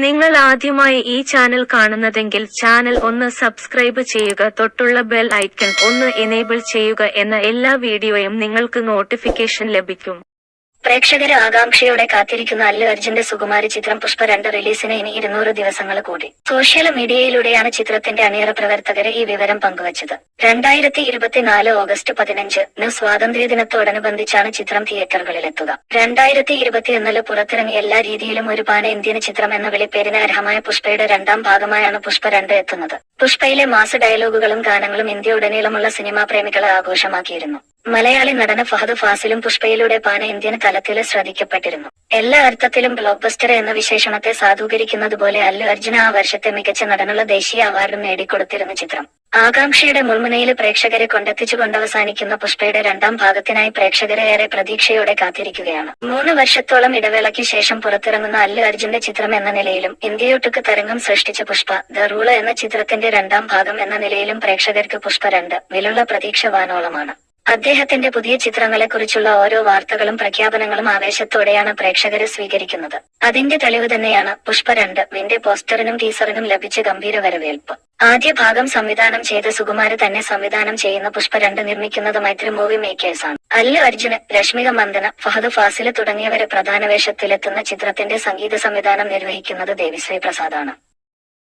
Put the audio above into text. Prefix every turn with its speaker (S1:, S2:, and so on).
S1: നിങ്ങൾ ആദ്യമായി ഈ ചാനൽ കാണുന്നതെങ്കിൽ ചാനൽ ഒന്ന് സബ്സ്ക്രൈബ് ചെയ്യുക, തൊട്ടുള്ള ബെൽ ഐക്കൺ ഒന്ന് എനേബിൾ ചെയ്യുക. എന്ന എല്ലാ വീഡിയോയും നിങ്ങൾക്ക് നോട്ടിഫിക്കേഷൻ ലഭിക്കും.
S2: പ്രേക്ഷകര് ആകാംക്ഷയോടെ കാത്തിരിക്കുന്ന അല്ലു അർജുന്റെ സുകുമാരി ചിത്രം പുഷ്പ 2 റിലീസിന് ഇനി 200 ദിവസങ്ങൾ കൂടി. സോഷ്യൽ മീഡിയയിലൂടെയാണ് ചിത്രത്തിന്റെ അണിയറ പ്രവർത്തകര് ഈ വിവരം പങ്കുവച്ചത്. 2024 ഓഗസ്റ്റ് 15-ന് സ്വാതന്ത്ര്യദിനത്തോടനുബന്ധിച്ചാണ് ചിത്രം തിയേറ്ററുകളിലെത്തുക. 2021 പുറത്തിറങ്ങി എല്ലാ രീതിയിലും ഒരു പാൻ ഇന്ത്യൻ ചിത്രം എന്ന വിളിപ്പേരിന് അർഹമായ പുഷ്പയുടെ 2ാം ഭാഗമായാണ് പുഷ്പ 2 എത്തുന്നത്. പുഷ്പയിലെ മാസ് ഡയലോഗുകളും ഗാനങ്ങളും ഇന്ത്യയുടനീളമുള്ള സിനിമാ പ്രേമികളെ ആഘോഷമാക്കിയിരുന്നു. മലയാളി നടന ഫഹദ് ഫാസിലും പുഷ്പയിലൂടെ പാൻ ഇന്ത്യൻ തലത്തിൽ ശ്രദ്ധിക്കപ്പെട്ടിരുന്നു. എല്ലാ അർത്ഥത്തിലും ബ്ലോക്ക് ബസ്റ്റർ എന്ന വിശേഷണത്തെ സാധൂകരിക്കുന്നതുപോലെ അല്ലു അർജുന ആ വർഷത്തെ മികച്ച നടനുള്ള ദേശീയ അവാർഡും നേടിക്കൊടുത്തിരുന്നു ചിത്രം. ആകാംക്ഷയുടെ മുൾമുനയിൽ പ്രേക്ഷകരെ കൊണ്ടെത്തിച്ചുകൊണ്ടവസാനിക്കുന്ന പുഷ്പയുടെ 2ാം ഭാഗത്തിനായി പ്രേക്ഷകരെ ഏറെ പ്രതീക്ഷയോടെ കാത്തിരിക്കുകയാണ്. 3 വർഷത്തോളം ഇടവേളയ്ക്ക് ശേഷം പുറത്തിറങ്ങുന്ന അല്ലു അർജുന്റെ ചിത്രം എന്ന നിലയിലും ഇന്ത്യയൊട്ടുക്ക് തരംഗം സൃഷ്ടിച്ച പുഷ്പ ദ റൂള് എന്ന ചിത്രത്തിന്റെ 2ാം ഭാഗം എന്ന നിലയിലും പ്രേക്ഷകർക്ക് പുഷ്പ 2 വിലുള്ള പ്രതീക്ഷ വാനോളമാണ്. അദ്ദേഹത്തിന്റെ പുതിയ ചിത്രങ്ങളെക്കുറിച്ചുള്ള ഓരോ വാർത്തകളും പ്രഖ്യാപനങ്ങളും ആവേശത്തോടെയാണ് പ്രേക്ഷകരെ സ്വീകരിക്കുന്നത്. അതിന്റെ തെളിവ് തന്നെയാണ് പുഷ്പ 2 പോസ്റ്ററിനും ടീസറിനും ലഭിച്ച ഗംഭീര വരവേൽപ്പ്. ആദ്യ ഭാഗം സംവിധാനം ചെയ്ത സുകുമാര് തന്നെ സംവിധാനം ചെയ്യുന്ന പുഷ്പ 2 നിർമ്മിക്കുന്നത് മൈത്രി മൂവി മേക്കേഴ്സാണ്. അല്ലു അർജുന്, രശ്മിക മന്ദന, ഫഹദ് ഫാസില് തുടങ്ങിയവരെ പ്രധാന വേഷത്തിലെത്തുന്ന ചിത്രത്തിന്റെ സംഗീത സംവിധാനം നിർവഹിക്കുന്നത് ദേവിശ്രീ പ്രസാദാണ്.